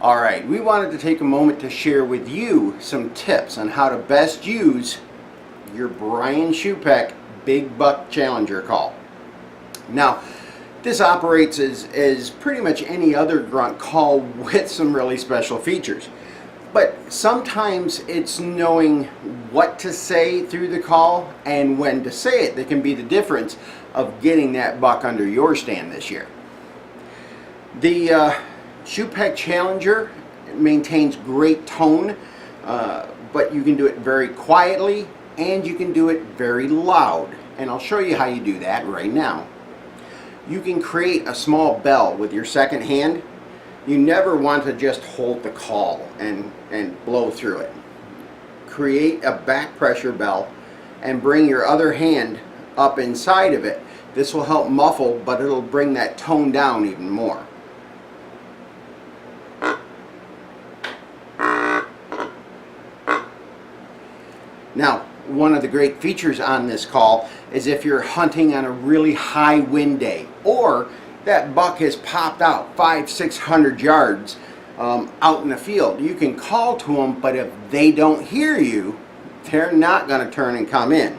Alright, we wanted to take a moment to share with you some tips on how to best use your Brian Schupbach Big Buck Challenger call. Now, this operates as pretty much any other grunt call with some really special features. But sometimes it's knowing what to say through the call and when to say it that can be the difference of getting that buck under your stand this year. The Schupbach Challenger maintains great tone, but you can do it very quietly and you can do it very loud. And I'll show you how you do that right now. You can create a small bell with your second hand. You never want to just hold the call and blow through it. Create a back pressure bell and bring your other hand up inside of it. This will help muffle, but it'll bring that tone down even more. Now, one of the great features on this call is if you're hunting on a really high wind day, or that buck has popped out 500-600 yards out in the field, you can call to them, but if they don't hear you, they're not going to turn and come in.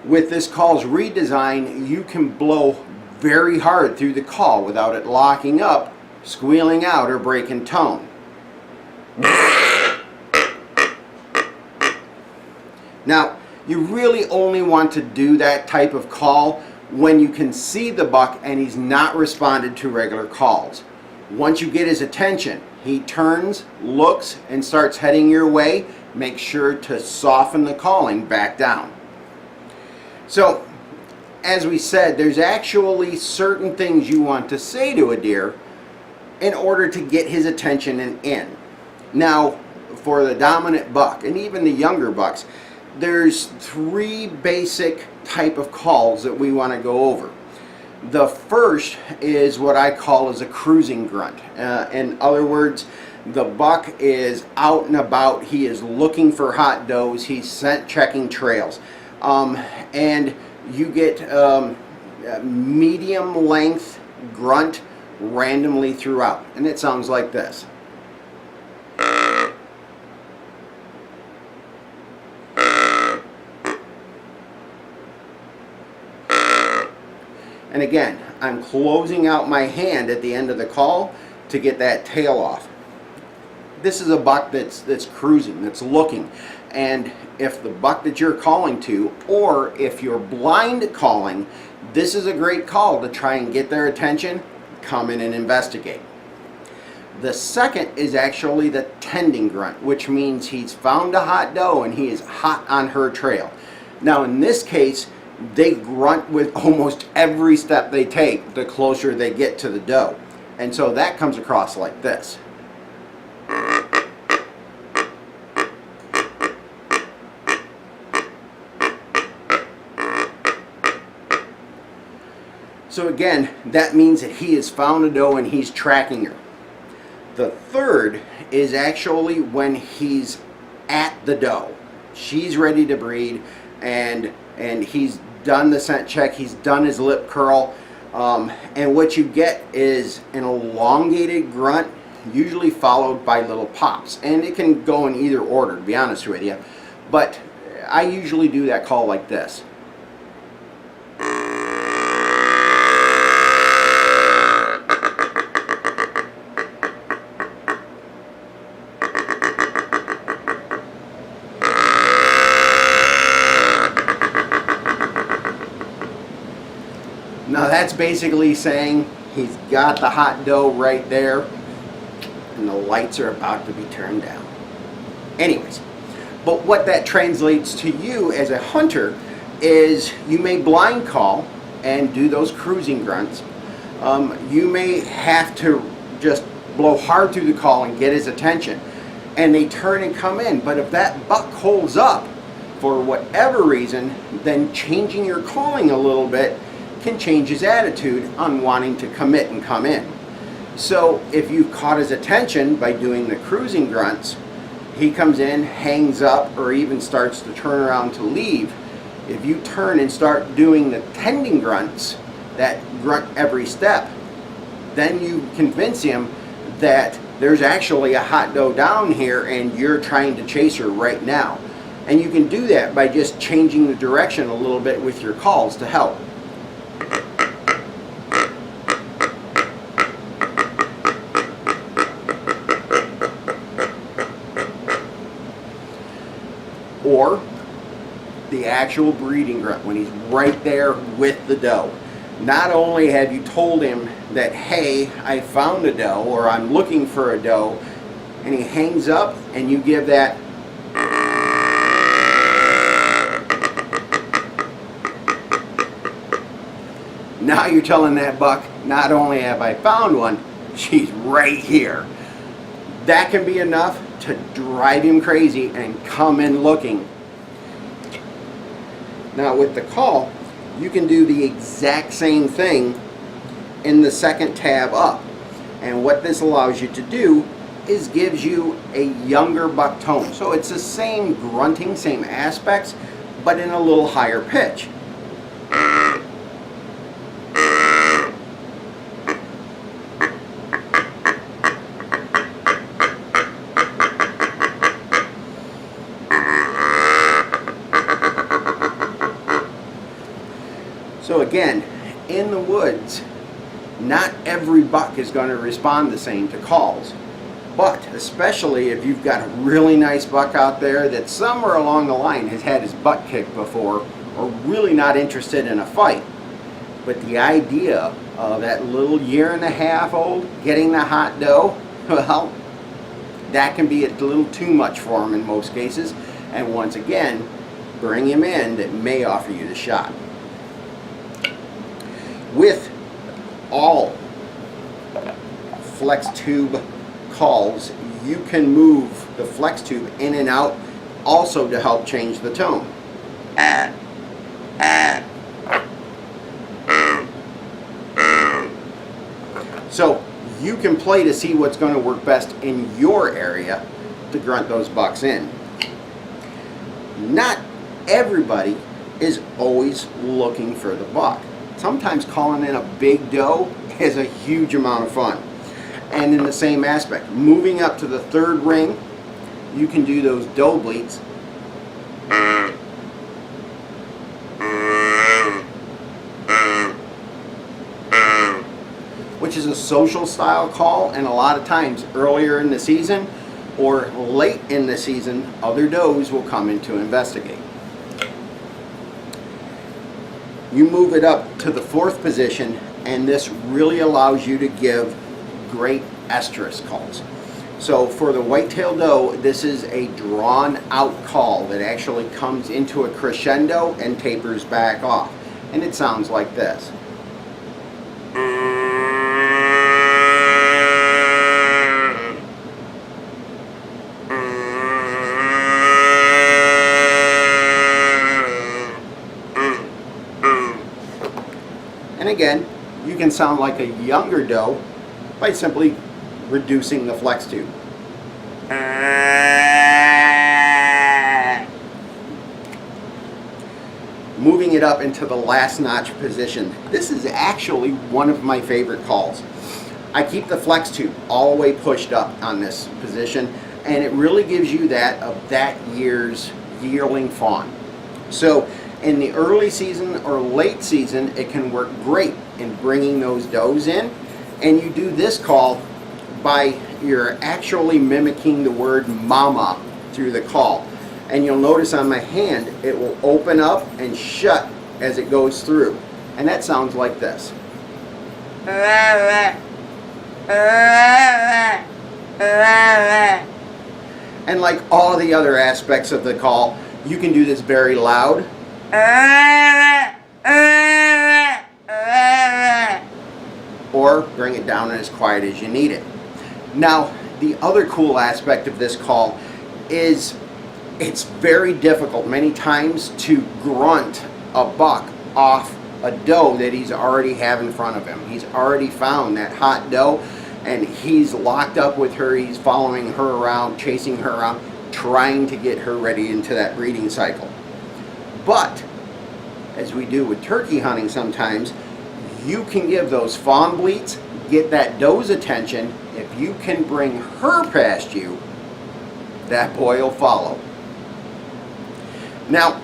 With this call's redesign, you can blow very hard through the call without it locking up, squealing out, or breaking tone. Now, you really only want to do that type of call when you can see the buck and he's not responded to regular calls. Once you get his attention, he turns, looks, and starts heading your way, make sure to soften the calling back down. So, as we said, there's actually certain things you want to say to a deer in order to get his attention and in. Now, for the dominant buck, and even the younger bucks, there's three basic type of calls that we want to go over. The first is what I call as a cruising grunt. In other words, the buck is out and about, he is looking for hot does, he's scent checking trails. And you get medium length grunt randomly throughout, and it sounds like this. And again, I'm closing out my hand at the end of the call to get that tail off. This is a buck that's cruising, that's looking. And if the buck that you're calling to, or if you're blind calling, this is a great call to try and get their attention, come in and investigate. The second is actually the tending grunt, which means he's found a hot doe and he is hot on her trail. Now in this case, they grunt with almost every step they take the closer they get to the doe. And so that comes across like this. So again, that means that he has found a doe and he's tracking her. The third is actually when he's at the doe. She's ready to breed and he's done the scent check, he's done his lip curl, and what you get is an elongated grunt, usually followed by little pops. And it can go in either order, to be honest with you, but I usually do that call like this. Now that's basically saying he's got the hot doe right there and the lights are about to be turned down. Anyways, but what that translates to you as a hunter is you may blind call and do those cruising grunts. You may have to just blow hard through the call and get his attention and they turn and come in. But if that buck holds up for whatever reason, then changing your calling a little bit can change his attitude on wanting to commit and come in. So if you've caught his attention by doing the cruising grunts, he comes in, hangs up, or even starts to turn around to leave. If you turn and start doing the tending grunts, that grunt every step, then you convince him that there's actually a hot doe down here and you're trying to chase her right now. And you can do that by just changing the direction a little bit with your calls to help. Or the actual breeding grunt when he's right there with the doe. Not only have you told him that, hey, I found a doe, or I'm looking for a doe, and he hangs up and you give that now you're telling that buck, not only have I found one, she's right here. That can be enough to drive him crazy and come in looking. Now with the call, you can do the exact same thing in the second tab up. And what this allows you to do is gives you a younger buck tone. So it's the same grunting, same aspects, but in a little higher pitch. So again, in the woods, not every buck is going to respond the same to calls. But especially if you've got a really nice buck out there that somewhere along the line has had his butt kicked before, or really not interested in a fight. But the idea of that little 1.5 year old getting the hot doe, well, that can be a little too much for him in most cases. And once again, bring him in that may offer you the shot. With all flex tube calls, you can move the flex tube in and out also to help change the tone. So you can play to see what's going to work best in your area to grunt those bucks in. Not everybody is always looking for the buck. Sometimes calling in a big doe is a huge amount of fun. And in the same aspect, moving up to the third ring, you can do those doe bleats. Which is a social style call, and a lot of times earlier in the season or late in the season, other does will come in to investigate. You move it up to the fourth position, and this really allows you to give great estrus calls. So for the whitetail doe, this is a drawn out call that actually comes into a crescendo and tapers back off. And it sounds like this. And again, you can sound like a younger doe by simply reducing the flex tube. Moving it up into the last notch position. This is actually one of my favorite calls. I keep the flex tube all the way pushed up on this position, and it really gives you that of that year's yearling fawn. So in the early season or late season, it can work great in bringing those does in. And you do this call by you're actually mimicking the word mama through the call. And you'll notice on my hand, it will open up and shut as it goes through. And that sounds like this. And like all the other aspects of the call, you can do this very loud. Or bring it down as quiet as you need it. Now, the other cool aspect of this call is it's very difficult many times to grunt a buck off a doe that he's already have in front of him. He's already found that hot doe and he's locked up with her. He's following her around, chasing her around, trying to get her ready into that breeding cycle. But as we do with turkey hunting sometimes, you can give those fawn bleats, get that doe's attention, if you can bring her past you, that boy will follow. Now,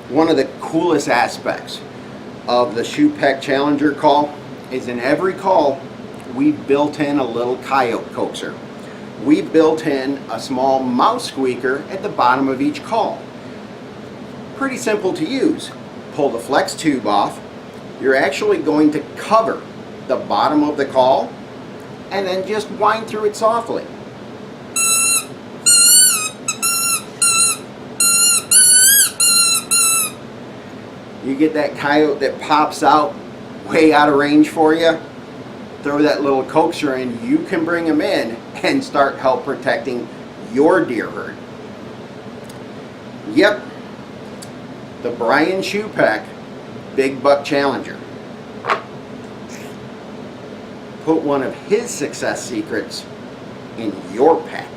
one of the coolest aspects of the Schupbach Challenger call is in every call we built in a little coyote coaxer. We built in a small mouse squeaker at the bottom of each call. Pretty simple to use. Pull the flex tube off. You're actually going to cover the bottom of the call and then just wind through it softly. You get that coyote that pops out way out of range for you, throw that little coaxer in, you can bring him in and start help protecting your deer herd. Yep, the Brian Schupbach Big Buck Challenger. Put one of his success secrets in your pack.